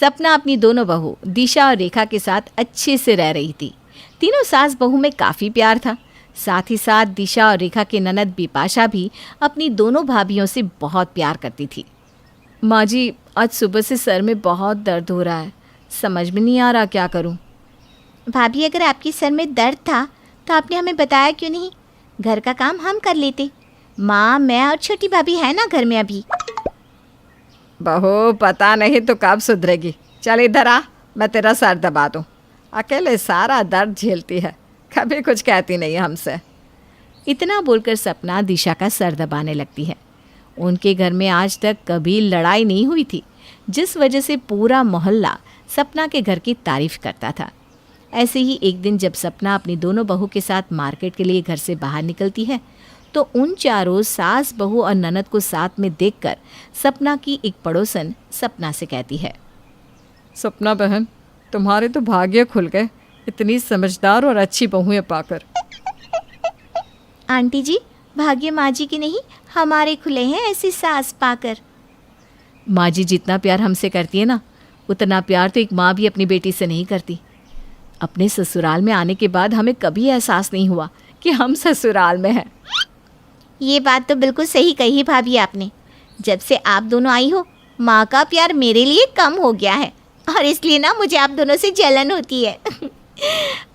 सपना अपनी दोनों बहू दिशा और रेखा के साथ अच्छे से रह रही थी। तीनों सास बहू में काफ़ी प्यार था। साथ ही साथ दिशा और रेखा के ननद बिपाशा भी अपनी दोनों भाभियों से बहुत प्यार करती थी। माँ जी, आज सुबह से सर में बहुत दर्द हो रहा है, समझ में नहीं आ रहा क्या करूँ। भाभी, अगर आपके सर में दर्द था तो आपने हमें बताया क्यों नहीं? घर का काम हम कर लेते। माँ, मैं और छोटी भाभी है ना घर में अभी। बहू, पता नहीं तो कब सुधरेगी। चल इधर आ, मैं तेरा सर दबा दूँ। अकेले सारा दर्द झेलती है, कभी कुछ कहती नहीं हमसे। इतना बोलकर सपना दिशा का सर दबाने लगती है। उनके घर में आज तक कभी लड़ाई नहीं हुई थी, जिस वजह से पूरा मोहल्ला सपना के घर की तारीफ करता था। ऐसे ही एक दिन जब सपना अपनी दोनों बहू के साथ मार्केट के लिए घर से बाहर निकलती है तो उन चारों सास बहू और ननद को साथ में देखकर सपना की एक पड़ोसन सपना से कहती है, सपना बहन, तुम्हारे तो भाग्य खुल गए, इतनी समझदार और अच्छी बहुएं पाकर। आंटी जी, भाग्य माँ जी की नहीं, हमारे खुले हैं ऐसी सास पाकर। माँ जी जितना प्यार हमसे करती है ना, उतना प्यार तो एक माँ भी अपनी बेटी से नहीं करती। अपने ससुराल में आने के बाद हमें कभी एहसास नहीं हुआ कि हम ससुराल में हैं। ये बात तो बिल्कुल सही कही भाभी आपने। जब से आप दोनों आई हो, माँ का प्यार मेरे लिए कम हो गया है और इसलिए ना मुझे आप दोनों से जलन होती है।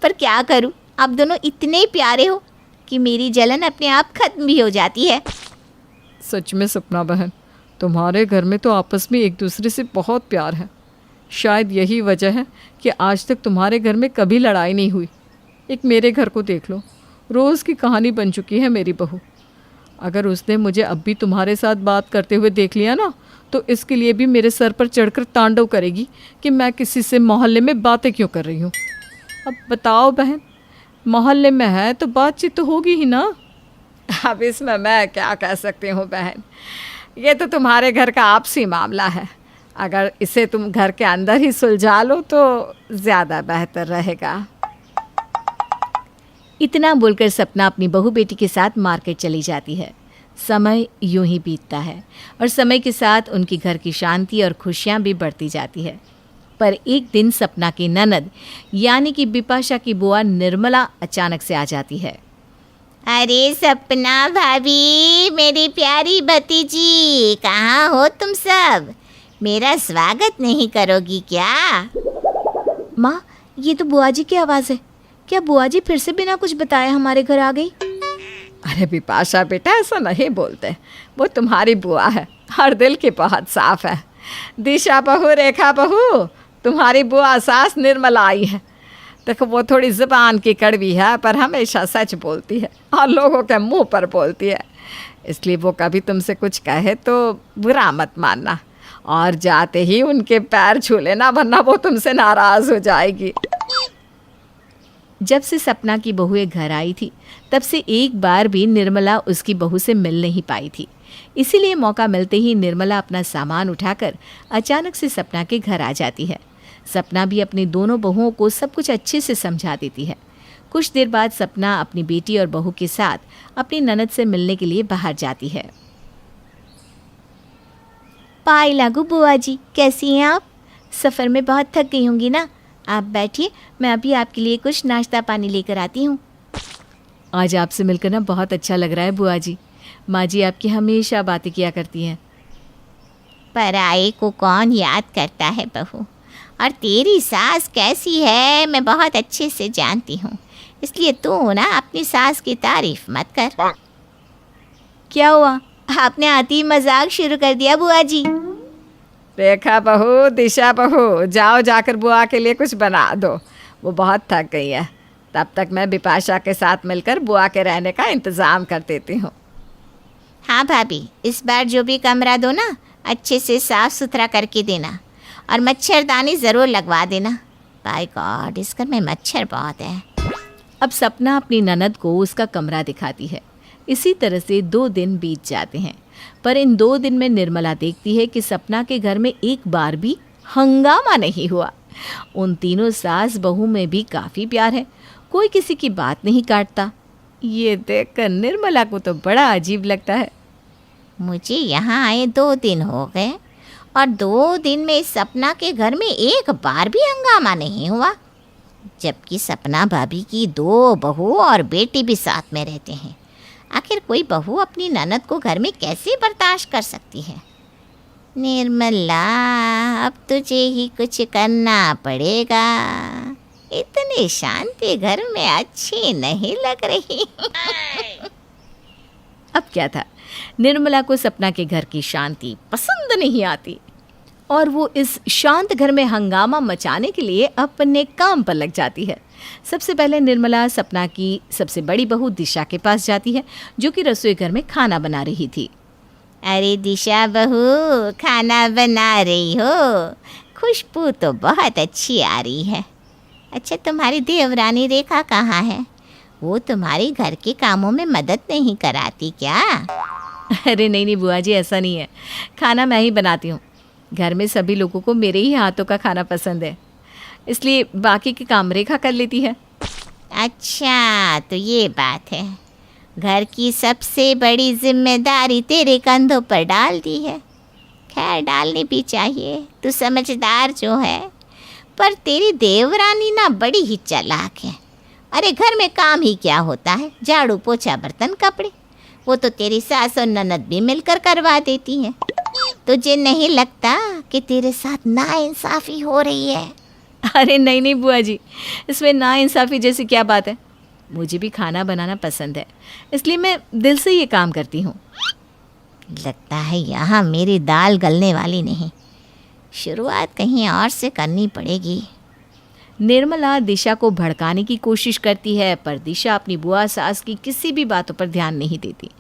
पर क्या करूँ, आप दोनों इतने प्यारे हो कि मेरी जलन अपने आप खत्म भी हो जाती है। सच में सपना बहन, तुम्हारे घर में तो आपस में एक दूसरे से बहुत प्यार है। शायद यही वजह है कि आज तक तुम्हारे घर में कभी लड़ाई नहीं हुई। एक मेरे घर को देख लो, रोज़ की कहानी बन चुकी है मेरी बहू। अगर उसने मुझे अब भी तुम्हारे साथ बात करते हुए देख लिया ना, तो इसके लिए भी मेरे सर पर चढ़कर तांडव करेगी कि मैं किसी से मोहल्ले में बातें क्यों कर रही हूँ। अब बताओ बहन, मोहल्ले में है तो बातचीत तो होगी ही ना। अब इसमें मैं क्या कह सकती हूँ बहन, ये तो तुम्हारे घर का आपसी मामला है। अगर इसे तुम घर के अंदर ही सुलझा लो तो ज़्यादा बेहतर रहेगा। इतना बोलकर सपना अपनी बहू बेटी के साथ मार्केट चली जाती है। समय यूं ही बीतता है और समय के साथ उनकी घर की शांति और खुशियाँ भी बढ़ती जाती है। पर एक दिन सपना की ननद यानी कि बिपाशा की बुआ निर्मला अचानक से आ जाती है। अरे सपना भाभी, मेरी प्यारी भतीजी, कहाँ हो तुम सब? मेरा स्वागत नहीं करोगी क्या? माँ, ये तो बुआ जी की आवाज़ है। क्या बुआ जी फिर से बिना कुछ बताए हमारे घर आ गई? अरे बिपाशा बेटा, ऐसा नहीं बोलते, वो तुम्हारी बुआ है और दिल की बहुत साफ है। दिशा बहू, रेखा बहू, तुम्हारी बुआ सास निर्मला आई है। देखो, वो थोड़ी ज़ुबान की कड़वी है पर हमेशा सच बोलती है और लोगों के मुंह पर बोलती है। इसलिए वो कभी तुमसे कुछ कहे तो बुरा मत मानना और जाते ही उनके पैर छू लेना, वरना वो तुमसे नाराज़ हो जाएगी। जब से सपना की बहू घर आई थी तब से एक बार भी निर्मला उसकी बहू से मिल नहीं पाई थी। इसीलिए मौका मिलते ही निर्मला अपना सामान उठाकर अचानक से सपना के घर आ जाती है। सपना भी अपनी दोनों बहुओं को सब कुछ अच्छे से समझा देती है। कुछ देर बाद सपना अपनी बेटी और बहू के साथ अपनी ननद से मिलने के लिए बाहर जाती है। पाई लागू बुआ जी, कैसी हैं आप? सफ़र में बहुत थक गई होंगी ना। आप बैठिए, मैं अभी आपके लिए कुछ नाश्ता पानी लेकर आती हूँ। आज आपसे मिलकर ना बहुत अच्छा लग रहा है बुआ जी। माँ जी आपकी हमेशा बातें किया करती हैं। पराए को कौन याद करता है बहू, और तेरी सास कैसी है मैं बहुत अच्छे से जानती हूँ। इसलिए तू ना अपनी सास की तारीफ मत कर। क्या हुआ, आपने आती ही मजाक शुरू कर दिया बुआ जी? रेखा बहू, दिशा बहू, जाओ जाकर बुआ के लिए कुछ बना दो, वो बहुत थक गई है। तब तक मैं बिपाशा के साथ मिलकर बुआ के रहने का इंतज़ाम कर देती हूँ। हाँ भाभी, इस बार जो भी कमरा दो ना, अच्छे से साफ़ सुथरा करके देना और मच्छरदानी ज़रूर लगवा देना। बाय गॉड, इस घर में मच्छर बहुत है। अब सपना अपनी ननद को उसका कमरा दिखाती है। इसी तरह से 2 दिन बीत जाते हैं, पर इन 2 दिन में निर्मला देखती है कि सपना के घर में एक बार भी हंगामा नहीं हुआ। उन तीनों सास बहू में भी काफ़ी प्यार है, कोई किसी की बात नहीं काटता। ये देखकर निर्मला को तो बड़ा अजीब लगता है। मुझे यहाँ आए 2 दिन हो गए और 2 दिन में इस सपना के घर में एक बार भी हंगामा नहीं हुआ, जबकि सपना भाभी की 2 बहू और बेटी भी साथ में रहते हैं। आखिर कोई बहू अपनी ननद को घर में कैसे बर्दाश्त कर सकती है? निर्मला, अब तुझे ही कुछ करना पड़ेगा, इतनी शांति घर में अच्छी नहीं लग रही। अब क्या था, निर्मला को सपना के घर की शांति पसंद नहीं आती और वो इस शांत घर में हंगामा मचाने के लिए अपने काम पर लग जाती है। सबसे पहले निर्मला सपना की सबसे बड़ी बहू दिशा के पास जाती है, जो कि रसोई घर में खाना बना रही थी। अरे दिशा बहू, खाना बना रही हो? खुशबू तो बहुत अच्छी आ रही है। अच्छा, तुम्हारी देवरानी रेखा कहाँ है? वो तुम्हारी घर के कामों में मदद नहीं कराती क्या? अरे नहीं बुआ जी, ऐसा नहीं है। खाना मैं ही बनाती हूँ। घर में सभी लोगों को मेरे ही हाथों का खाना पसंद है, इसलिए बाकी के काम रेखा कर लेती है। अच्छा, तो ये बात है। घर की सबसे बड़ी जिम्मेदारी तेरे कंधों पर डाल दी है। खैर, डालनी भी चाहिए, तू समझदार जो है। पर तेरी देवरानी ना बड़ी ही चालाक है। अरे घर में काम ही क्या होता है, झाड़ू पोछा बर्तन कपड़े, वो तो तेरी सास और ननद भी मिलकर करवा देती हैं। तुझे नहीं लगता कि तेरे साथ नाइंसाफ़ी हो रही है? अरे नहीं बुआ जी, इसमें नाइंसाफ़ी जैसी क्या बात है। मुझे भी खाना बनाना पसंद है, इसलिए मैं दिल से ये काम करती हूँ। लगता है यहाँ मेरी दाल गलने वाली नहीं, शुरुआत कहीं और से करनी पड़ेगी। निर्मला दिशा को भड़काने की कोशिश करती है, पर दिशा अपनी बुआ सास की किसी भी बातों पर ध्यान नहीं देती।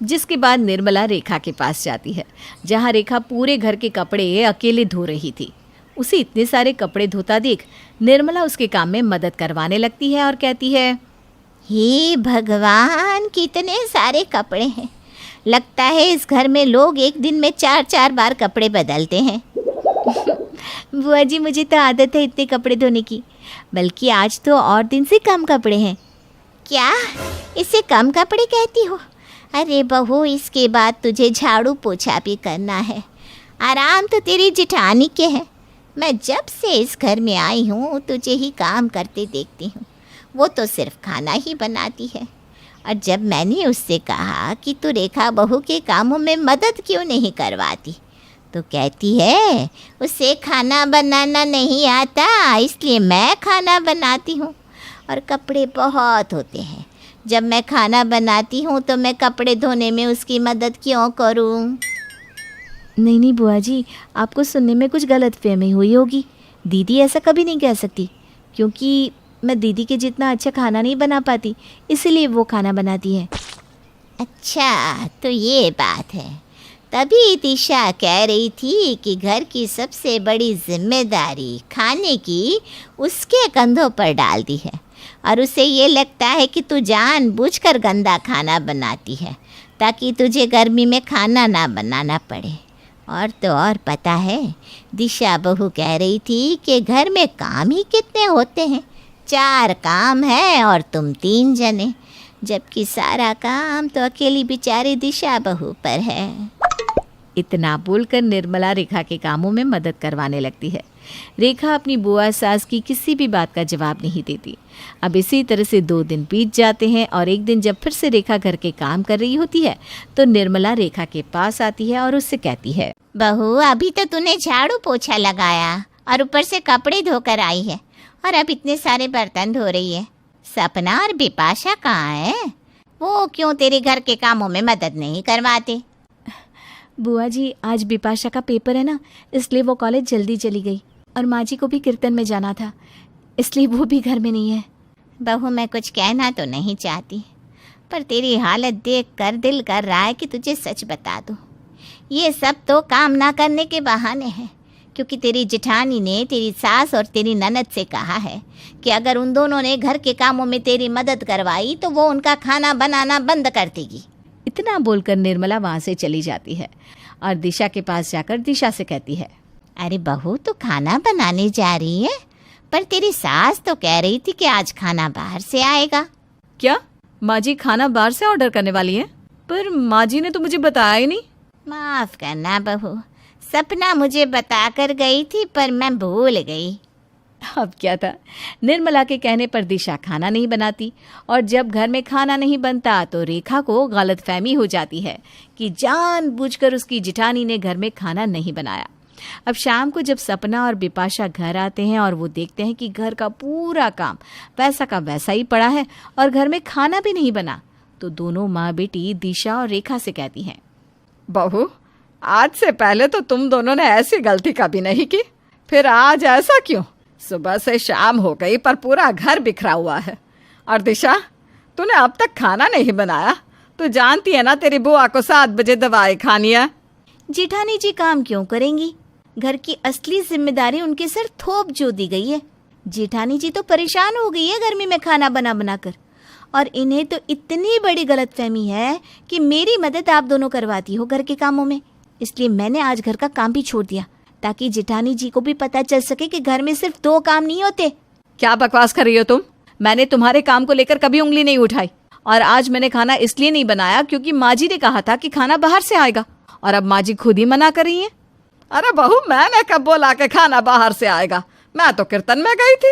जिसके बाद निर्मला रेखा के पास जाती है, जहाँ रेखा पूरे घर के कपड़े अकेले धो रही थी। उसे इतने सारे कपड़े धोता देख निर्मला उसके काम में मदद करवाने लगती है और कहती है, हे भगवान, कितने सारे कपड़े हैं। लगता है इस घर में लोग एक दिन में 4-4 बार कपड़े बदलते हैं। बुआ जी, मुझे तो आदत है इतने कपड़े धोने की, बल्कि आज तो और दिन से कम कपड़े हैं। क्या इसे कम कपड़े कहती हो? अरे बहू, इसके बाद तुझे झाड़ू पोछा भी करना है। आराम तो तेरी जेठानी के है। मैं जब से इस घर में आई हूँ तुझे ही काम करते देखती हूँ। वो तो सिर्फ खाना ही बनाती है। और जब मैंने उससे कहा कि तू रेखा बहू के कामों में मदद क्यों नहीं करवाती, तो कहती है उसे खाना बनाना नहीं आता, इसलिए मैं खाना बनाती हूँ। और कपड़े बहुत होते हैं, जब मैं खाना बनाती हूँ तो मैं कपड़े धोने में उसकी मदद क्यों करूँ? नहीं बुआ जी, आपको सुनने में कुछ गलतफहमी हुई होगी। दीदी ऐसा कभी नहीं कह सकती, क्योंकि मैं दीदी के जितना अच्छा खाना नहीं बना पाती, इसीलिए वो खाना बनाती है। अच्छा, तो ये बात है। तभी दिशा कह रही थी कि घर की सबसे बड़ी जिम्मेदारी खाने की उसके कंधों पर डाल दी है, और उसे ये लगता है कि तू जानबूझकर गंदा खाना बनाती है ताकि तुझे गर्मी में खाना ना बनाना पड़े। और तो और पता है, दिशा बहू कह रही थी कि घर में काम ही कितने होते हैं, 4 काम है और तुम 3 जने, जबकि सारा काम तो अकेली बेचारी दिशा बहू पर है। इतना बोलकर निर्मला रेखा के कामों में मदद करवाने लगती है। रेखा अपनी बुआ सास की किसी भी बात का जवाब नहीं देती। अब इसी तरह से 2 दिन बीत जाते हैं और एक दिन जब फिर से रेखा घर के काम कर रही होती है तो निर्मला रेखा के पास आती है और उससे कहती है, बहू, अभी तो तूने झाड़ू पोछा लगाया और ऊपर से कपड़े धोकर आई है, और अब इतने सारे बर्तन धो रही है। सपना और बिपाशा कहाँ है? वो क्यों तेरे घर के कामों में मदद नहीं करवाते? बुआ जी, आज बिपाशा का पेपर है ना, इसलिए वो कॉलेज जल्दी चली गई, और माँ जी को भी कीर्तन में जाना था, इसलिए वो भी घर में नहीं है। बहू, मैं कुछ कहना तो नहीं चाहती, पर तेरी हालत देखकर दिल कर रहा है कि तुझे सच बता दूँ। ये सब तो काम ना करने के बहाने हैं, क्योंकि तेरी जेठानी ने तेरी सास और तेरी ननद से कहा है कि अगर उन दोनों ने घर के कामों में तेरी मदद करवाई तो वो उनका खाना बनाना बंद कर देगी। इतना बोलकर निर्मला वहाँ से चली जाती है और दिशा के पास जाकर दिशा से कहती है, अरे बहू, तो खाना बनाने जा रही है, पर तेरी सास तो कह रही थी कि आज खाना बाहर से आएगा। क्या माँ जी खाना बाहर से ऑर्डर करने वाली है? पर माँ जी ने तो मुझे बताया ही नहीं। माफ़ करना बहू, सपना मुझे बताकर गई थी पर मैं भूल गई। अब क्या था, निर्मला के कहने पर दिशा खाना नहीं बनाती और जब घर में खाना नहीं बनता तो रेखा को गलतफहमी हो जाती है कि जानबूझकर उसकी जिठानी ने घर में खाना नहीं बनाया। अब शाम को जब सपना और बिपाशा घर आते हैं और वो देखते हैं कि घर का पूरा काम वैसा का वैसा ही पड़ा है और घर में खाना भी नहीं बना, तो दोनों माँ बेटी दिशा और रेखा से कहती हैं, बहू, आज से पहले तो तुम दोनों ने ऐसी गलती कभी नहीं की, फिर आज ऐसा क्यों? सुबह से शाम हो गई पर पूरा घर बिखरा हुआ है। और दिशा, तूने अब तक खाना नहीं बनाया, तू जानती है ना तेरी बुआ को 7 बजे दवाई खानी है। जेठानी जी काम क्यों करेंगी? घर की असली जिम्मेदारी उनके सर थोप जो दी गई है। जेठानी जी तो परेशान हो गई है गर्मी में खाना बना बना कर, और इन्हें तो इतनी बड़ी गलतफहमी है कि मेरी मदद आप दोनों करवाती हो घर के कामों में। इसलिए मैंने आज घर का काम भी छोड़ दिया ताकि जेठानी जी को भी पता चल सके कि घर में सिर्फ 2 काम नहीं होते। क्या बकवास कर रही हो तुम? मैंने तुम्हारे काम को लेकर कभी उंगली नहीं उठाई, और आज मैंने खाना इसलिए नहीं बनाया क्योंकि माँ जी ने कहा था कि खाना बाहर से आएगा, और अब माँ जी खुद ही मना कर रही हैं। अरे बहू, मैंने कब बोला कि खाना बाहर से आएगा? मैं तो कीर्तन में गई थी।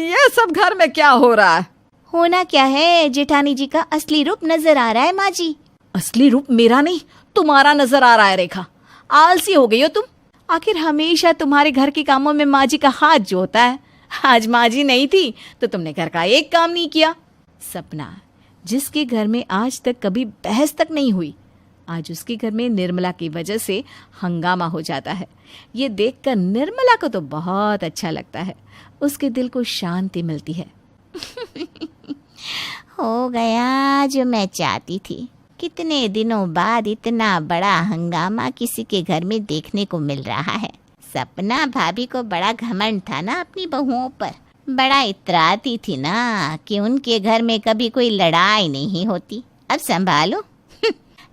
ये सब घर में क्या हो रहा है? होना क्या है, जेठानी जी का असली रूप नजर आ रहा है माँ जी। असली रूप मेरा नहीं तुम्हारा नजर आ रहा है रेखा। आलसी हो गई हो तुम। आखिर हमेशा तुम्हारे घर के कामों में माँ जी का हाथ जो होता है। आज माँ जी नहीं थी तो तुमने घर का एक काम नहीं किया। सपना, जिसके घर में आज तक कभी बहस तक नहीं हुई, आज उसके घर में निर्मला की वजह से हंगामा हो जाता है। ये देखकर निर्मला को तो बहुत अच्छा लगता है, उसके दिल को शांति मिलती है। हो गया जो मैं चाहती थी। कितने दिनों बाद इतना बड़ा हंगामा किसी के घर में देखने को मिल रहा है। सपना भाभी को बड़ा घमंड था ना अपनी बहुओं पर, बड़ा इतराती थी ना कि उनके घर में कभी कोई लड़ाई नहीं होती। अब संभालो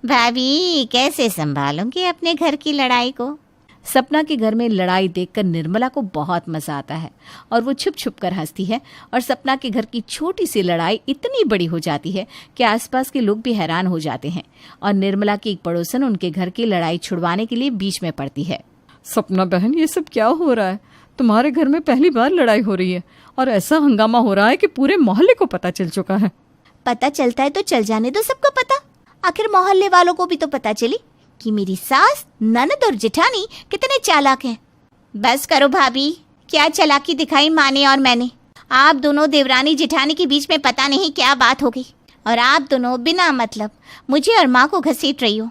भाभी, कैसे संभालोगे अपने घर की लड़ाई को? सपना के घर में लड़ाई देखकर निर्मला को बहुत मजा आता है और वो छुप छुप कर हंसती है, और सपना के घर की छोटी सी लड़ाई इतनी बड़ी हो जाती है कि आसपास के लोग भी हैरान हो जाते हैं, और निर्मला की एक पड़ोसन उनके घर की लड़ाई छुड़वाने के लिए बीच में पड़ती है। सपना बहन, ये सब क्या हो रहा है? तुम्हारे घर में पहली बार लड़ाई हो रही है और ऐसा हंगामा हो रहा है कि पूरे मोहल्ले को पता चल चुका है। पता चलता है तो चल जाने दो सबको पता। आखिर मोहल्ले वालों को भी तो पता चली कि मेरी सास, ननद और जेठानी कितने चालाक हैं। बस करो भाभी, क्या चालाकी दिखाई माँ ने और मैंने। आप दोनों देवरानी जेठानी के बीच में पता नहीं क्या बात हो गई, और आप दोनों बिना मतलब मुझे और माँ को घसीट रही हो।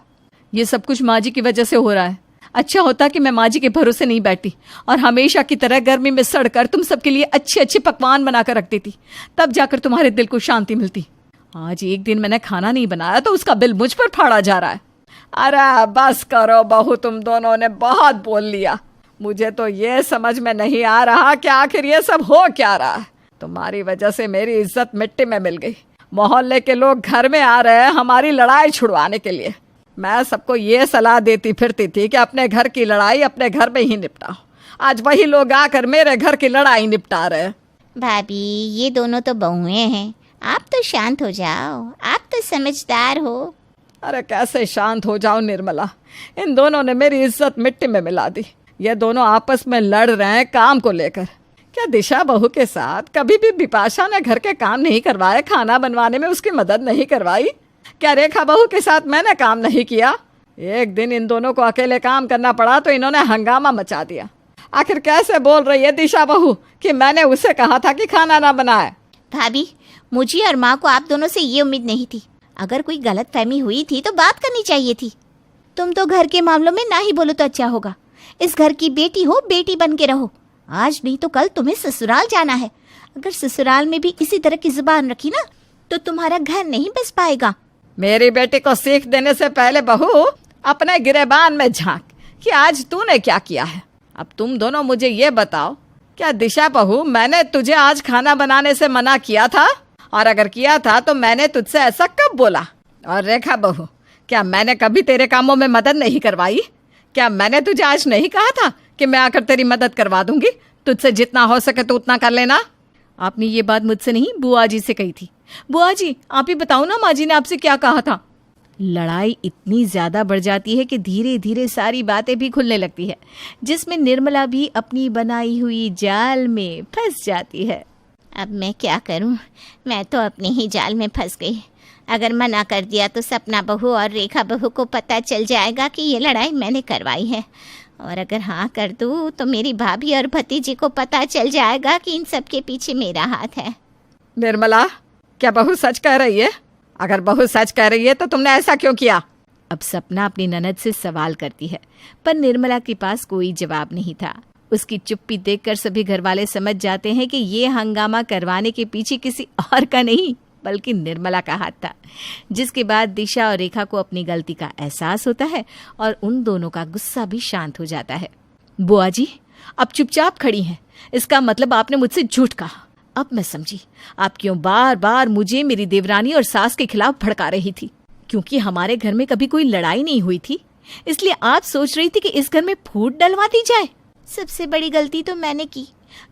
ये सब कुछ माँ जी की वजह से हो रहा है। अच्छा होता कि मैं माँ जी के भरोसे नहीं बैठती और हमेशा की तरह गर्मी में सड़कर तुम सबके लिए अच्छे अच्छे पकवान बनाकर रख देती, तब जाकर तुम्हारे दिल को शांति मिलती। आज एक दिन मैंने खाना नहीं बनाया तो उसका बिल मुझ पर फाड़ा जा रहा है। अरे बस करो बहू, तुम दोनों ने बहुत बोल लिया। मुझे तो ये समझ में नहीं आ रहा कि आखिर ये सब हो क्या रहा है। तुम्हारी वजह से मेरी इज्जत मिट्टी में मिल गई। मोहल्ले के लोग घर में आ रहे हैं हमारी लड़ाई छुड़वाने के लिए। मैं सबको ये सलाह देती फिरती थी कि अपने घर की लड़ाई अपने घर में ही निपटाओ। आज वही लोग आकर मेरे घर की लड़ाई निपटा रहे हैं। भाभी, ये दोनों तो बहुएं हैं, आप तो शांत हो जाओ, आप तो समझदार हो। अरे कैसे शांत हो जाओ निर्मला, इन दोनों ने मेरी इज्जत मिट्टी में मिला दी। ये दोनों आपस में लड़ रहे हैं काम को लेकर। क्या दिशा बहू के साथ कभी भी बिपाशा ने घर के काम नहीं करवाए, खाना बनवाने में उसकी मदद नहीं करवाई? क्या रेखा बहू के साथ मैंने काम नहीं किया? एक दिन इन दोनों को अकेले काम करना पड़ा तो इन्होंने हंगामा मचा दिया। आखिर कैसे बोल रही है दिशा बहू कि मैंने उसे कहा था कि खाना ना बनाए? भाभी, मुझे और माँ को आप दोनों से ये उम्मीद नहीं थी। अगर कोई गलतफहमी हुई थी तो बात करनी चाहिए थी। तुम तो घर के मामलों में ना ही बोलो तो अच्छा होगा। इस घर की बेटी हो, बेटी बन के रहो। आज नहीं तो कल तुम्हें ससुराल जाना है। अगर ससुराल में भी इसी तरह की जुबान रखी ना तो तुम्हारा घर नहीं बस पाएगा। मेरी बेटी को सीख देने से पहले बहू अपने गिरेबान में झांक कि आज तूने क्या किया है। अब तुम दोनों मुझे ये बताओ, क्या दिशा बहू मैंने तुझे आज खाना बनाने से मना किया था? और अगर किया था तो मैंने तुझसे ऐसा कब बोला? और रेखा बहू, क्या मैंने कभी तेरे कामों में मदद नहीं करवाई? क्या मैंने तुझे आज नहीं कहा था कि मैं आकर तेरी मदद करवा दूंगी? तुझसे जितना हो सके तो उतना कर लेना। आपने ये बात मुझसे नहीं बुआ जी से कही थी। बुआ जी, आप ही बताओ ना माँ जी ने आपसे क्या कहा था? लड़ाई इतनी ज़्यादा बढ़ जाती है कि धीरे धीरे सारी बातें भी खुलने लगती है, जिसमें निर्मला भी अपनी बनाई हुई जाल में फंस जाती है। अब मैं क्या करूं? मैं तो अपने ही जाल में फंस गई। अगर मना कर दिया तो सपना बहू और रेखा बहू को पता चल जाएगा कि ये लड़ाई मैंने करवाई है, और अगर हाँ कर दूं तो मेरी भाभी और भतीजी को पता चल जाएगा कि इन सब के पीछे मेरा हाथ है। निर्मला, क्या बहू सच कह रही है? अगर बहू सच कह रही है तो तुमने ऐसा क्यों किया? अब सपना अपनी ननद से सवाल करती है, पर निर्मला के पास कोई जवाब नहीं था। उसकी चुप्पी देखकर सभी घरवाले समझ जाते हैं कि ये हंगामा करवाने के पीछे किसी और का नहीं बल्कि निर्मला का हाथ था, जिसके बाद दिशा और रेखा को अपनी गलती का एहसास होता है और उन दोनों का गुस्सा भी शांत हो जाता है। बुआ जी, अब चुपचाप खड़ी हैं, इसका मतलब आपने मुझसे झूठ कहा। अब मैं समझी आप क्यों बार बार मुझे मेरी देवरानी और सास के खिलाफ भड़का रही थी। क्योंकि हमारे घर में कभी कोई लड़ाई नहीं हुई थी, इसलिए आप सोच रही थी कि इस घर में फूट डलवा दी जाए। सबसे बड़ी गलती तो मैंने की,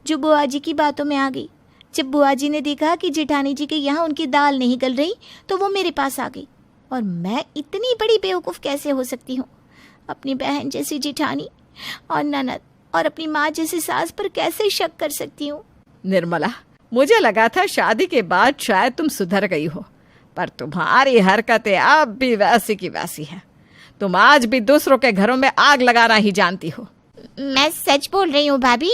जो बुआ जी की बातों में आ गई। जब बुआ जी ने देखा कि जेठानी जी के यहाँ उनकी दाल नहीं गल रही तो वो मेरे पास आ गई। और मैं इतनी बड़ी बेवकूफ़ कैसे हो सकती हूँ? अपनी बहन जैसी जेठानी और ननद और अपनी माँ जैसी सास पर कैसे शक कर सकती हूँ? निर्मला, मुझे लगा था शादी के बाद शायद तुम सुधर गई हो, पर तुम्हारी हरकतें अब भी वैसी की वैसी है। तुम आज भी दूसरों के घरों में आग लगाना ही जानती हो। मैं सच बोल रही हूँ भाभी,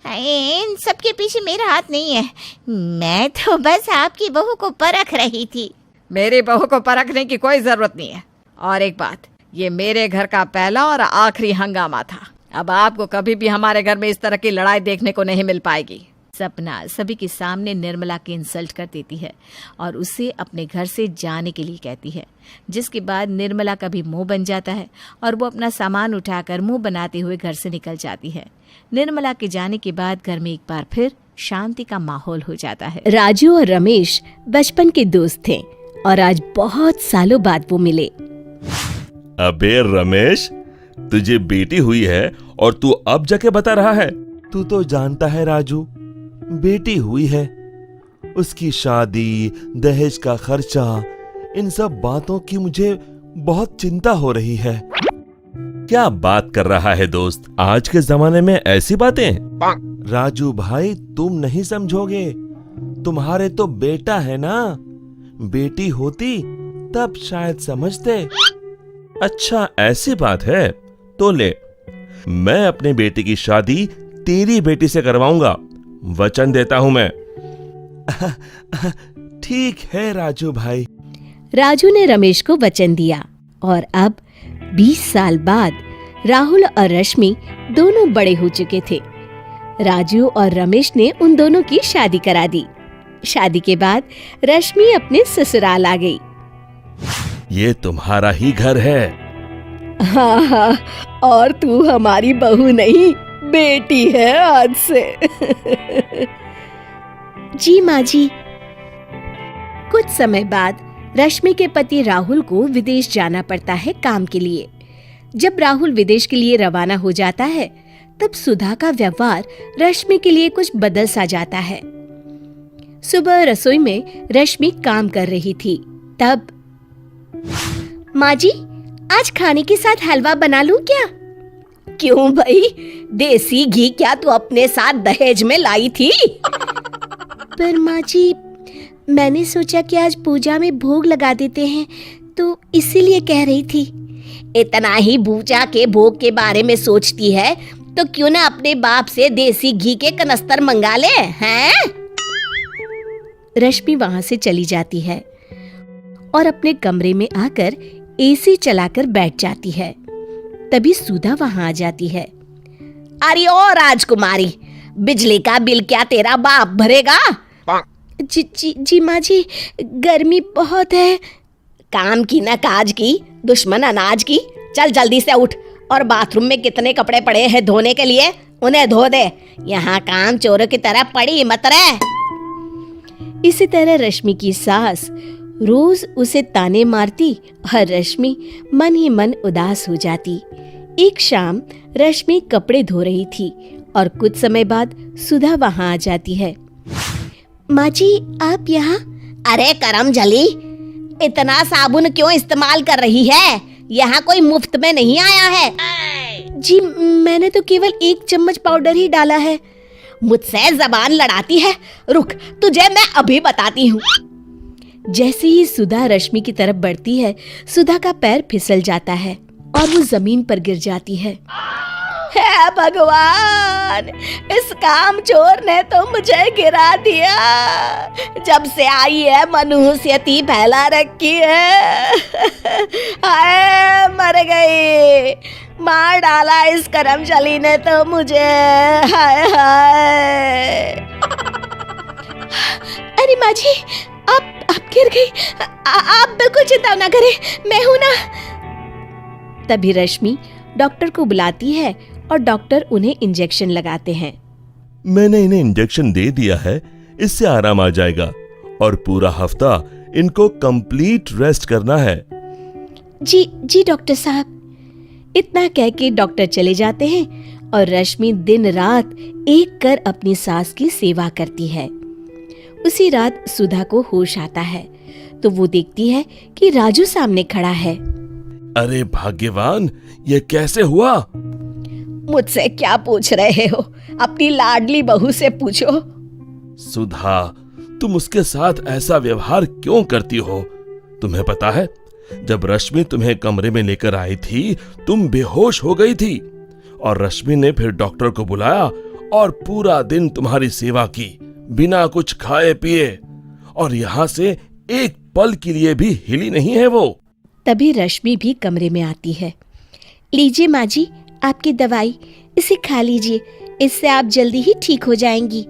इन सब के पीछे मेरा हाथ नहीं है। मैं तो बस आपकी बहू को परख रही थी। मेरी बहू को परखने की कोई जरूरत नहीं है। और एक बात, ये मेरे घर का पहला और आखिरी हंगामा था। अब आपको कभी भी हमारे घर में इस तरह की लड़ाई देखने को नहीं मिल पाएगी। सपना सभी के सामने निर्मला की इंसल्ट कर देती है और उसे अपने घर से जाने के लिए कहती है, जिसके बाद निर्मला का भी मुंह बन जाता है और वो अपना सामान उठाकर मुंह बनाते हुए घर से निकल जाती है। निर्मला के जाने के बाद घर में एक बार फिर शांति का माहौल हो जाता है। राजू और रमेश बचपन के दोस्त थे और आज बहुत सालों बाद वो मिले। अबे रमेश, तुझे बेटी हुई है और तू अब जाके बता रहा है? तू तो जानता है राजू, बेटी हुई है, उसकी शादी, दहेज का खर्चा, इन सब बातों की मुझे बहुत चिंता हो रही है। क्या बात कर रहा है दोस्त? आज के जमाने में ऐसी बातें? राजू भाई, तुम नहीं समझोगे। तुम्हारे तो बेटा है ना, बेटी होती तब शायद समझते। अच्छा ऐसी बात है, तो ले, मैं अपने बेटे की शादी तेरी बेटी से करवाऊंगा, वचन देता हूं मैं। ठीक है राजू भाई। राजू ने रमेश को वचन दिया और अब 20 साल बाद राहुल और रश्मि दोनों बड़े हो चुके थे। राजू और रमेश ने उन दोनों की शादी करा दी। शादी के बाद रश्मि अपने ससुराल आ गई। ये तुम्हारा ही घर है। हाँ हाँ, और तू हमारी बहू नहीं, बेटी है आज से। जी माँ जी। कुछ समय बाद रश्मि के पति राहुल को विदेश जाना पड़ता है काम के लिए। जब राहुल विदेश के लिए रवाना हो जाता है तब सुधा का व्यवहार रश्मि के लिए कुछ बदल सा जाता है। सुबह रसोई में रश्मि काम कर रही थी, तब माँ जी, आज खाने के साथ हलवा बना लूं क्या? क्यों भाई, देसी घी क्या तू अपने साथ दहेज में लाई थी? पर माँ जी, मैंने सोचा कि आज पूजा में भोग लगा देते हैं, तो इसीलिए कह रही थी। इतना ही पूजा के भोग के बारे में सोचती है तो क्यों ना अपने बाप से देसी घी के कनस्तर मंगा ले, हैं? रश्मि वहां से चली जाती है और अपने कमरे में आकर एसी चलाकर बैठ जाती है। तभी सुधा वहां आ जाती है। अरे ओ राजकुमारी, बिजली का बिल क्या तेरा बाप भरेगा? जी माँ जी, गर्मी बहुत है। काम की ना काज की, दुश्मन अनाज की। चल जल्दी से उठ और बाथरूम में कितने कपड़े पड़े हैं धोने के लिए, उन्हें धो दे। यहाँ काम चोरों की तरह पड़ी मत रह। इसी तरह रश्मि की सास रोज उसे ताने मारती और रश्मि मन ही मन उदास हो जाती। एक शाम रश्मि कपड़े धो रही थी और कुछ समय बाद सुधा वहां आ जाती है। माँ जी, आप यहाँ? अरे करम जली, इतना साबुन क्यों इस्तेमाल कर रही है? यहाँ कोई मुफ्त में नहीं आया है। जी मैंने तो केवल 1 चम्मच पाउडर ही डाला है। मुझसे जबान लड़ाती है, रुक तुझे मैं अभी बताती हूँ। जैसे ही सुधा रश्मि की तरफ बढ़ती है, सुधा का पैर फिसल जाता है और वो जमीन पर गिर जाती है। हे भगवान, इस कामचोर ने तो मुझे गिरा दिया। जब से आई है मनहूसियती फैला रखी है। हाय मर गई, मार डाला इस करमचली ने तो मुझे। हाय हाय। अरे माँ जी, आप गिर गई। आप बिल्कुल चिंता ना करें, मैं हूं ना। तभी रश्मि डॉक्टर को बुलाती है और डॉक्टर उन्हें इंजेक्शन लगाते हैं। मैंने इन्हें इंजेक्शन दे दिया है, इससे आराम आ जाएगा और पूरा हफ्ता इनको कंप्लीट रेस्ट करना है। जी डॉक्टर साहब। इतना कह के डॉक्टर चले जाते हैं और रश्मि दिन रात एक कर अपनी सास की सेवा करती है। उसी रात सुधा को होश आता है तो वो देखती है कि राजू सामने खड़ा है। अरे भाग्यवान, ये कैसे हुआ? मुझसे क्या पूछ रहे हो? अपनी लाडली बहू से पूछो। सुधा, तुम उसके साथ ऐसा व्यवहार क्यों करती हो? तुम्हें पता है, जब रश्मि तुम्हें कमरे में लेकर आई थी, तुम बेहोश हो गई थी और रश्मि ने फिर डॉक्टर को बुलाया और पूरा दिन तुम्हारी सेवा की, बिना कुछ खाए पिए, और यहाँ से एक पल के लिए भी हिली नहीं है वो। तभी रश्मि भी कमरे में आती है। लीजिए माँ जी, आपकी दवाई, इसे खा लीजिए, इससे आप जल्दी ही ठीक हो जाएंगी।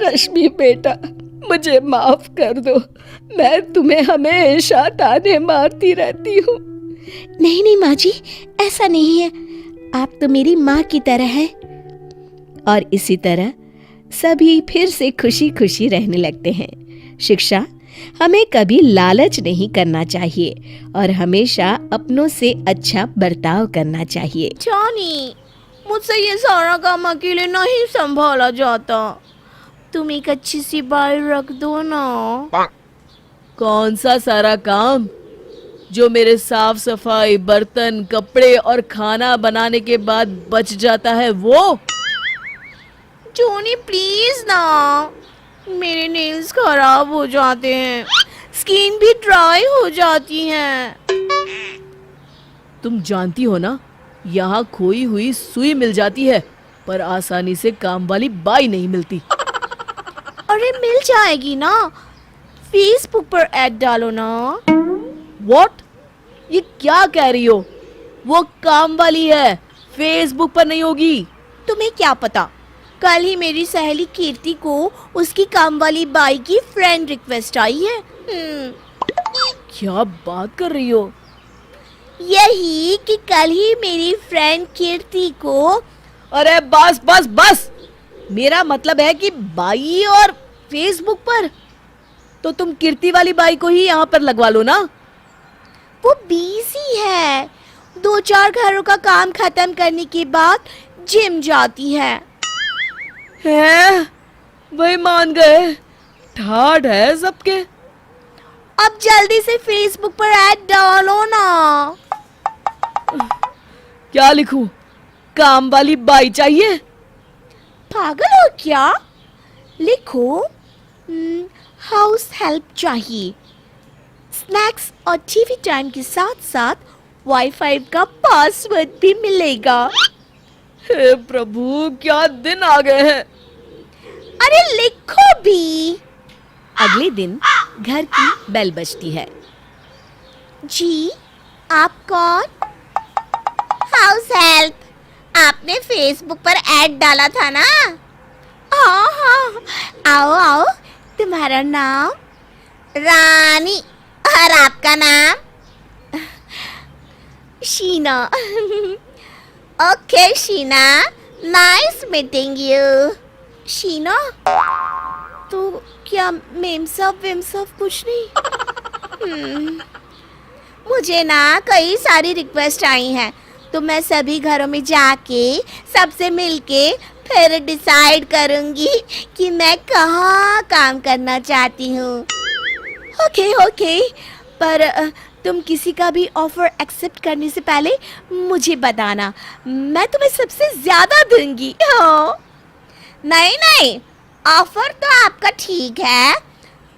रश्मि बेटा, मुझे माफ कर दो, मैं तुम्हें हमेशा ताने मारती रहती हूँ। नहीं माँ जी, ऐसा नहीं है, आप तो मेरी माँ की तरह हैं। और इसी तरह सभी फिर से खुशी खुशी रहने लगते हैं। शिक्षा, हमें कभी लालच नहीं करना चाहिए और हमेशा अपनों से अच्छा बर्ताव करना चाहिए। जॉनी, मुझसे ये सारा काम अकेले नहीं संभाला जाता, तुम एक अच्छी सी बाई रख दो ना। कौन सा सारा काम? जो मेरे साफ सफाई, बर्तन, कपड़े और खाना बनाने के बाद बच जाता है वो? जॉनी प्लीज ना, मेरे नेल्स खराब हो जाते हैं, स्किन भी ड्राई हो जाती है। तुम जानती हो ना, यहाँ खोई हुई सुई मिल जाती है पर आसानी से काम वाली बाई नहीं मिलती। अरे मिल जाएगी ना, फेसबुक पर ऐड डालो ना। व्हाट? ये क्या कह रही हो? वो काम वाली है, फेसबुक पर नहीं होगी। तुम्हें क्या पता, कल ही मेरी सहेली कीर्ति को उसकी काम वाली बाई की फ्रेंड रिक्वेस्ट आई है। क्या बात कर रही हो? यही कि कल ही मेरी फ्रेंड कीर्ति को। अरे बस बस बस, मेरा मतलब है कि बाई और फेसबुक पर। तो तुम कीर्ति वाली बाई को ही यहाँ पर लगवा लो ना। वो बिजी है, 2-4 घरों का काम खत्म करने के बाद जिम जाती है। वही मान गए, ठाठ है सबके। अब जल्दी से फेसबुक पर ऐड डालो ना। क्या लिखूं? काम वाली बाई चाहिए? पागल हो क्या? लिखो हाउस हेल्प चाहिए। स्नैक्स और टीवी टाइम के साथ साथ वाईफाई का पासवर्ड भी मिलेगा। हे प्रभु, क्या दिन आ गए हैं। अरे लिखो भी। अगले दिन घर की बेल बजती है। जी, आप कौन? हाउस हेल्प, आपने फेसबुक पर ऐड डाला था ना? हाँ, आओ आओ, तुम्हारा नाम? रानी। और आपका नाम? Sheena. Okay Sheena, nice meeting you. Sheena, तो क्या मेमसाब वेमसाब कुछ नहीं? मुझे ना कई सारी रिक्वेस्ट आई हैं, तो मैं सभी घरों में जाके सबसे मिलके फिर डिसाइड करूंगी कि मैं कहाँ काम करना चाहती हूँ। ओके ओके, पर तुम किसी का भी ऑफर एक्सेप्ट करने से पहले मुझे बताना, मैं तुम्हें सबसे ज्यादा दूंगी। हाँ। नहीं नहीं, ऑफर तो आपका ठीक है,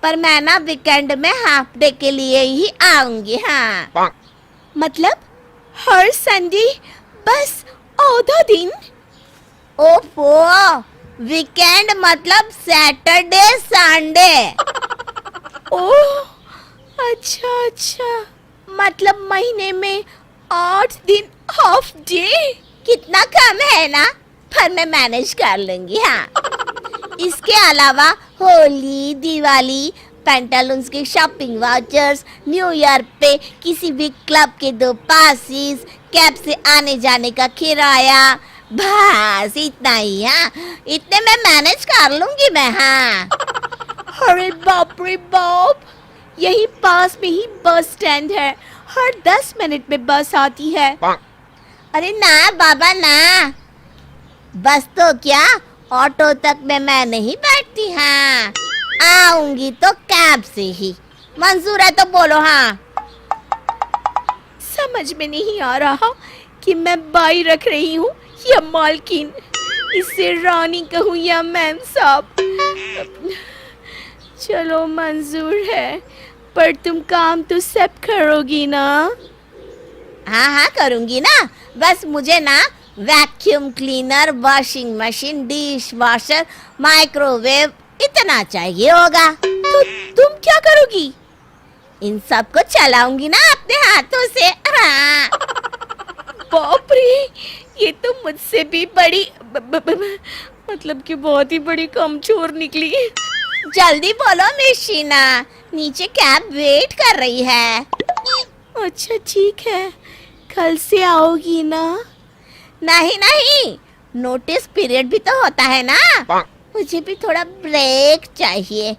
पर मैं ना वीकेंड में हाफ डे के लिए ही आऊंगी। हाँ। मतलब हर संडे बस आधा दिन? ओफो, वीकेंड मतलब सैटरडे संडे। ओह अच्छा अच्छा, मतलब महीने में 8 दिन हाफ डे। कितना कम है ना, पर मैं मैनेज कर लूंगी। हाँ। इसके अलावा होली, दिवाली, पैंटालून्स के शॉपिंग वाउचर्स, न्यू ईयर पे किसी भी क्लब के 2 पासेस, कैब से आने जाने का किराया, बस इतना ही। हाँ, इतने में मैनेज कर लूंगी मैं। हाँ। अरे बाप रे बाप, यही पास में ही बस स्टैंड है, हर 10 मिनट में बस आती है। अरे ना बाबा ना, बस तो क्या, ऑटो तक में मैं नहीं बैठती। हाँ, आऊंगी तो कैब से ही। मंजूर है तो बोलो। हाँ। समझ में नहीं आ रहा कि मैं बाई रख रही हूँ या मालकिन, इससे रानी कहूँ या मैम साहब। चलो मंजूर है, पर तुम काम तो सब करोगी ना? हाँ हाँ करूंगी ना, बस मुझे ना vacuum cleaner, washing machine, dish washer, microwave इतना चाहिए होगा। तो तुम क्या करोगी? इन सब को चलाऊंगी ना अपने हाथों से। हाँ। बाप रे, ये तो मुझसे भी बड़ी मतलब कि बहुत ही बड़ी कमजोर निकली। जल्दी बोलो मिस शीना, नीचे कैब वेट कर रही है। अच्छा ठीक है, कल से आओगी ना? नहीं नहीं, नोटिस पीरियड भी तो होता है ना, मुझे भी थोड़ा ब्रेक चाहिए।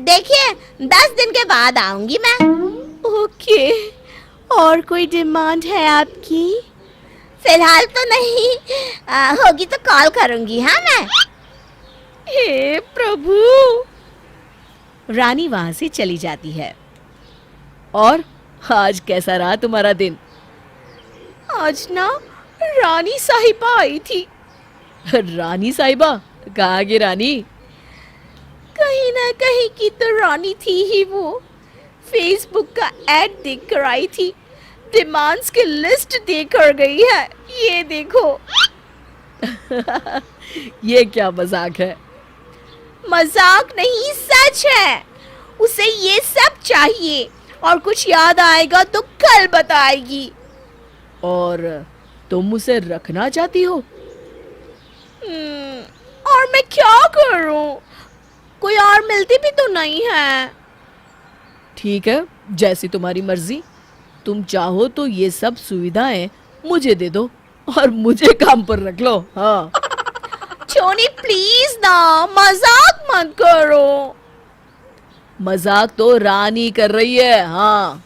देखिए 10 दिन के बाद आऊंगी मैं। ओके, और कोई डिमांड है आपकी? फिलहाल तो नहीं, होगी तो कॉल करूंगी। हाँ मैं। हे प्रभु। रानी वहां से चली जाती है। और आज कैसा रहा तुम्हारा दिन? आज ना रानी साहिबा आई थी। रानी साहिबा? कहाँ की रानी? कहीं ना कहीं की तो रानी थी ही वो। फेसबुक का एड देख कर आई थी, डिमांड्स की लिस्ट देकर गई है, ये देखो। ये क्या मजाक है? मजाक नहीं, सच है। उसे ये सब चाहिए, और कुछ याद आएगा तो कल बताएगी। और तुम उसे रखना चाहती हो? और मैं क्या करूं? कोई और मिलती भी तो नहीं है। ठीक है, जैसी तुम्हारी मर्जी। तुम चाहो तो ये सब सुविधाएं मुझे दे दो और मुझे काम पर रख लो। हाँ। टोनी प्लीज ना, मजाक मत करो। मजाक तो रानी कर रही है। हाँ।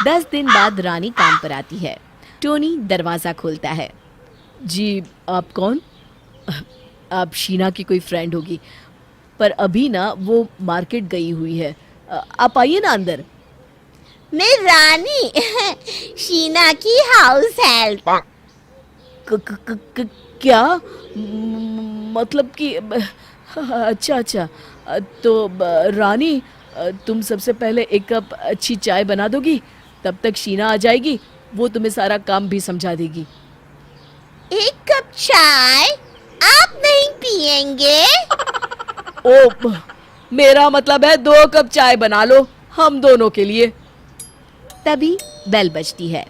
10 दिन बाद रानी काम पर आती है। टोनी दरवाजा खोलता है। जी, आप कौन? आप शीना की कोई फ्रेंड होगी, पर अभी ना वो मार्केट गई हुई है। आप आइए ना अंदर। मैं रानी, शीना की हाउस हेल्प। क्या? मतलब कि अच्छा अच्छा, तो रानी, तुम सबसे पहले 1 कप अच्छी चाय बना दोगी, तब तक शीना आ जाएगी, वो तुम्हें सारा काम भी समझा देगी। 1 कप चाय आप नहीं पिएंगे? ओ, मेरा मतलब है 2 कप चाय बना लो हम दोनों के लिए। तभी बेल बजती है।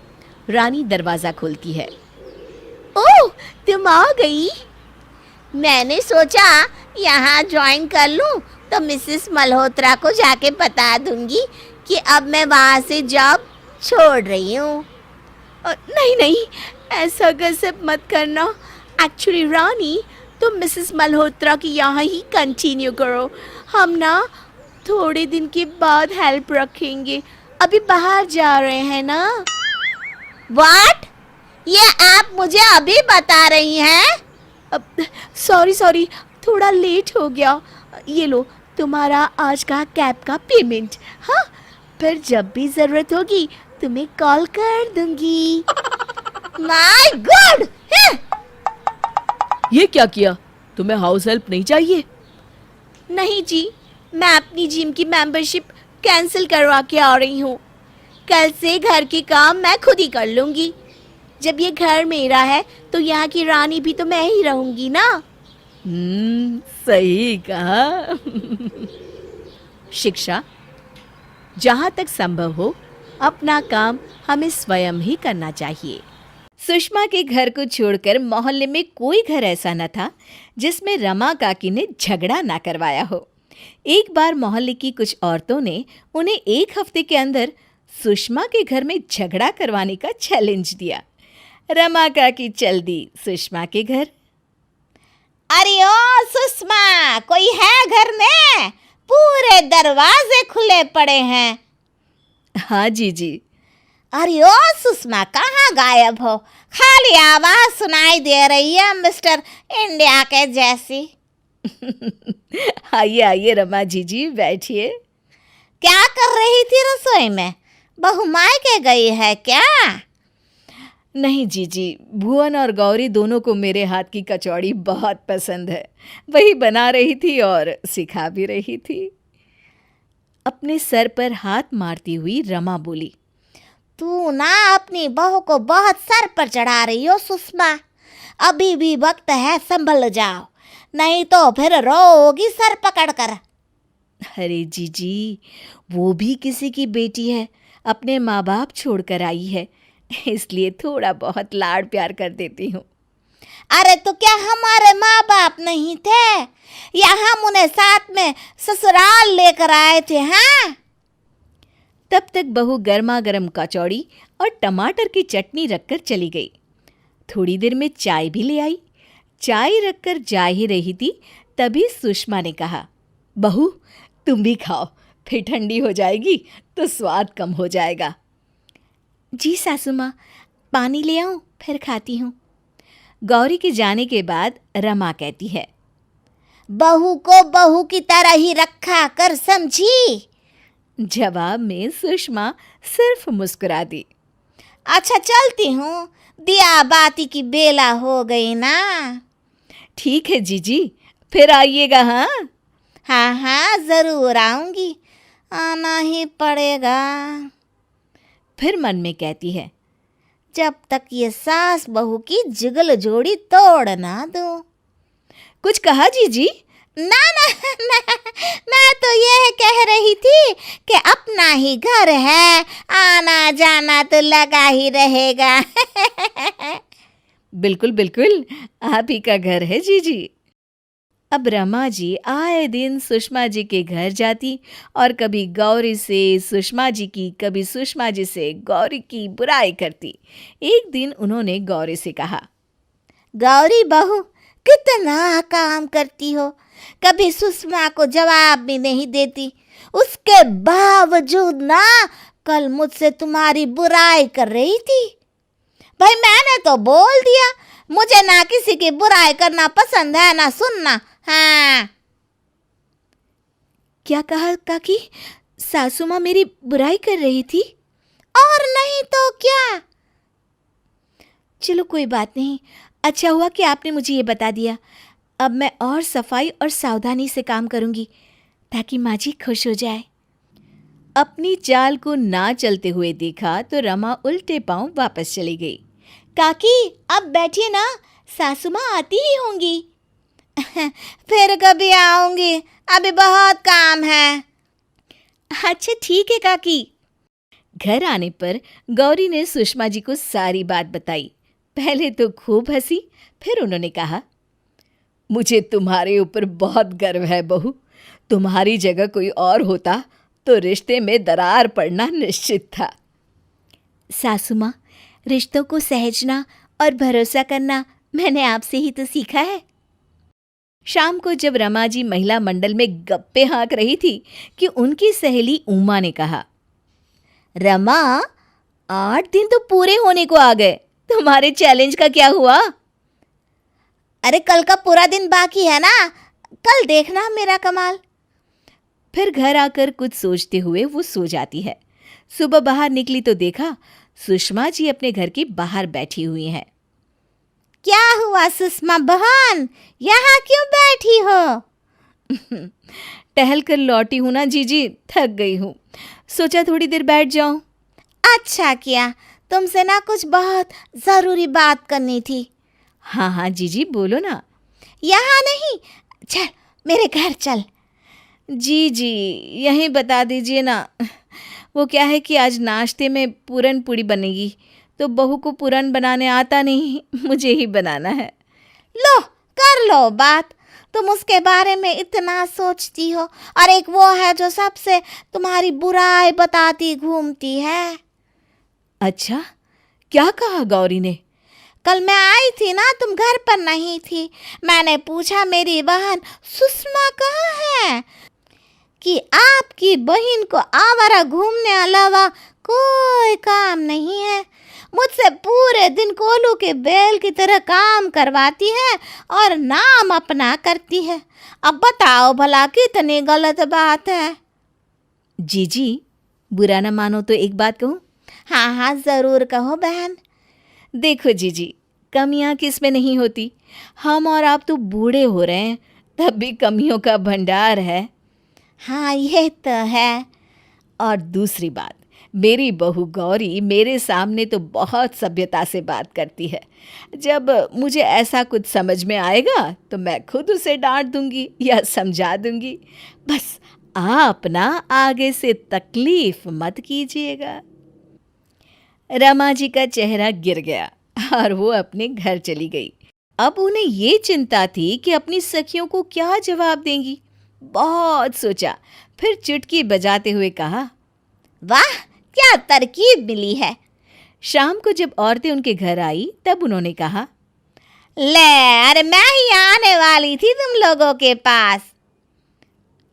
रानी दरवाजा खोलती है। ओह, तुम आ गई। मैंने सोचा यहाँ ज्वाइन कर लूँ तो मिसेस मल्होत्रा को जाके बता दूंगी कि अब मैं वहाँ से जॉब छोड़ रही हूँ। नहीं नहीं, ऐसा गजब मत करना। एक्चुअली रानी, तुम मिसेस मल्होत्रा की यहाँ ही कंटिन्यू करो। हम ना थोड़े दिन के बाद हेल्प रखेंगे, अभी बाहर जा रहे हैं ना। व्हाट? ये आप मुझे अभी बता रही हैं? सॉरी, थोड़ा लेट हो गया। ये लो, तुम्हारा आज का कैब का पेमेंट। हाँ, फिर जब भी जरूरत होगी तुम्हें कॉल कर दूंगी। My God! ये क्या किया? तुम्हें हाउस हेल्प नहीं चाहिए? नहीं जी, मैं अपनी जिम की मेंबरशिप कैंसिल करवा के आ रही हूँ। कल से घर के काम मैं खुद ही कर लूंगी। जब ये घर मेरा है तो यहाँ की रानी भी तो मैं ही रहूंगी ना। सही कहा। शिक्षा, जहाँ तक संभव हो अपना काम हमें स्वयं ही करना चाहिए। सुषमा के घर को छोड़कर मोहल्ले में कोई घर ऐसा न था जिसमें रमा काकी ने झगड़ा ना करवाया हो। एक बार मोहल्ले की कुछ औरतों ने उन्हें एक हफ्ते के अंदर सुषमा के घर में झगड़ा करवाने का चैलेंज दिया। रमा काकी चल दी सुषमा के घर। अरे ओ सुषमा, कोई है घर में? पूरे दरवाजे खुले पड़े हैं। हाँ जी। अरे ओ सुषमा, कहाँ गायब हो? खाली आवाज सुनाई दे रही है मिस्टर इंडिया के जैसी। आइए रमा जी बैठिए। क्या कर रही थी रसोई में? बहू मायके गई है क्या? नहीं जी, भुवन और गौरी दोनों को मेरे हाथ की कचौड़ी बहुत पसंद है। वही बना रही थी और सिखा भी रही थी। अपने सर पर हाथ मारती हुई रमा बोली, तू ना अपनी बहू को बहुत सर पर चढ़ा रही हो सुषमा। अभी भी वक्त है, संभल जाओ, नहीं तो फिर रोगी सर पकड़कर। अरे जी, वो भी किसी की बेटी है, अपने माँ बाप छोड़कर आई है, इसलिए थोड़ा बहुत लाड़ प्यार कर देती हूँ। अरे तो क्या हमारे माँ बाप नहीं थे, या हम उन्हें साथ में ससुराल लेकर आए थे? हाँ। तब तक बहू गर्मा गर्म कचौड़ी और टमाटर की चटनी रखकर चली गई। थोड़ी देर में चाय भी ले आई। चाय रखकर जा ही रही थी, तभी सुषमा ने कहा, बहू तुम भी खाओ, फिर ठंडी हो जाएगी तो स्वाद कम हो जाएगा। जी सासू माँ, पानी ले आऊं, फिर खाती हूँ। गौरी के जाने के बाद रमा कहती है, बहू को बहू की तरह ही रखा कर, समझी? जवाब में सुषमा सिर्फ मुस्कुरा दी। अच्छा चलती हूँ, दिया बाती की बेला हो गई ना। ठीक है जीजी, फिर आइएगा। हाँ जरूर आऊंगी, आना ही पड़ेगा। फिर मन में कहती है, जब तक ये सास बहू की जुगल जोड़ी तोड़ ना दूं। कुछ कहा जीजी? ना मैं तो यह कह रही थी कि अपना ही घर है, आना जाना तो लगा ही रहेगा। बिल्कुल, आप ही का घर है जीजी। अब रमा जी आए दिन सुषमा जी के घर जाती और कभी गौरी से सुषमा जी की, कभी सुषमा जी से गौरी की बुराई करती। एक दिन उन्होंने गौरी से कहा, गौरी बहू कितना काम करती हो, कभी सुषमा को जवाब भी नहीं देती, उसके बावजूद ना कल मुझसे तुम्हारी बुराई कर रही थी। भाई मैंने तो बोल दिया, मुझे ना किसी की बुराई करना पसंद है ना सुनना। हाँ। क्या कहा काकी? सासू माँ मेरी बुराई कर रही थी? और नहीं तो क्या। चलो कोई बात नहीं, अच्छा हुआ कि आपने मुझे ये बता दिया। अब मैं और सफाई और सावधानी से काम करूंगी ताकि माँ जी खुश हो जाए। अपनी चाल को ना चलते हुए देखा तो रमा उल्टे पांव वापस चली गई। काकी अब बैठिए ना, सासू माँ आती ही होंगी। फिर कभी आऊंगी, अभी बहुत काम है। अच्छा ठीक है काकी। घर आने पर गौरी ने सुषमा जी को सारी बात बताई। पहले तो खूब हंसी, फिर उन्होंने कहा, मुझे तुम्हारे ऊपर बहुत गर्व है बहू। तुम्हारी जगह कोई और होता तो रिश्ते में दरार पड़ना निश्चित था। सासू माँ, रिश्तों को सहेजना और भरोसा करना मैंने आपसे ही तो सीखा है। शाम को जब रमा जी महिला मंडल में गप्पे हाँक रही थी कि उनकी सहेली उमा ने कहा, रमा 8 दिन तो पूरे होने को आ गए, तुम्हारे चैलेंज का क्या हुआ? अरे कल का पूरा दिन बाकी है ना, कल देखना मेरा कमाल। फिर घर आकर कुछ सोचते हुए वो सो जाती है। सुबह बाहर निकली तो देखा सुषमा जी अपने घर की बाहर बैठी हुई हैं। क्या हुआ सुषमा बहन, यहाँ क्यों बैठी हो? टहल कर लौटी हूँ ना जीजी, थक गई हूँ, सोचा थोड़ी देर बैठ जाऊं। अच्छा किया, तुमसे ना कुछ बहुत ज़रूरी बात करनी थी। हाँ हाँ जीजी बोलो ना। यहाँ नहीं, चल मेरे घर चल। जी जी यहीं बता दीजिए ना। वो क्या है कि आज नाश्ते में पूरन पूड़ी बनेगी, तो बहू को पूरन बनाने आता नहीं, मुझे ही बनाना है। लो कर लो बात, तुम उसके बारे में इतना सोचती हो, और एक वो है जो सबसे तुम्हारी बुराई बताती घूमती है। अच्छा, क्या कहा गौरी ने? कल मैं आई थी ना, तुम घर पर नहीं थी। मैंने पूछा मेरी बहन सुषमा कहाँ है, कि आपकी बहन को आवारा घूमने अलावा कोई काम नहीं है। मुझसे पूरे दिन कोलू के बैल की तरह काम करवाती है और नाम अपना करती है। अब बताओ भला कितनी गलत बात है। जीजी बुरा न मानो तो एक बात कहूँ? हाँ हाँ ज़रूर कहो बहन। देखो जीजी, कमियां किस में नहीं होती। हम और आप तो बूढ़े हो रहे हैं, तब भी कमियों का भंडार है। हाँ ये तो है। और दूसरी बात, मेरी बहू गौरी मेरे सामने तो बहुत सभ्यता से बात करती है। जब मुझे ऐसा कुछ समझ में आएगा तो मैं खुद उसे डांट दूंगी या समझा दूंगी। बस आप ना आगे से तकलीफ मत कीजिएगा। रमा जी का चेहरा गिर गया और वो अपने घर चली गई। अब उन्हें ये चिंता थी कि अपनी सखियों को क्या जवाब देंगी। बहुत सोचा, फिर चुटकी बजाते हुए कहा, वाह क्या तरकीब मिली है। शाम को जब औरतें उनके घर आई तब उन्होंने कहा, ले अरे मैं ही आने वाली थी तुम लोगों के पास।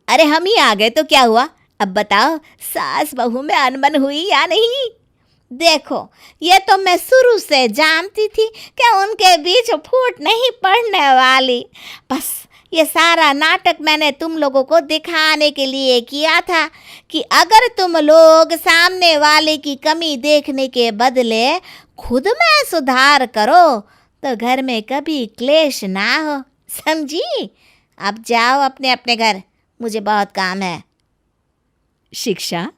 अरे हम ही आ गए तो क्या हुआ? अब बताओ सास बहू में अनबन हुई या नहीं? देखो ये तो मैं शुरू से जानती थी कि उनके बीच फूट नहीं पड़ने वाली। बस ये सारा नाटक मैंने तुम लोगों को दिखाने के लिए किया था कि अगर तुम लोग सामने वाले की कमी देखने के बदले खुद में सुधार करो तो घर में कभी क्लेश ना हो, समझी? अब जाओ अपने अपने घर, मुझे बहुत काम है। शिक्षा,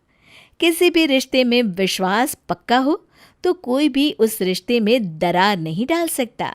किसी भी रिश्ते में विश्वास पक्का हो तो कोई भी उस रिश्ते में दरार नहीं डाल सकता।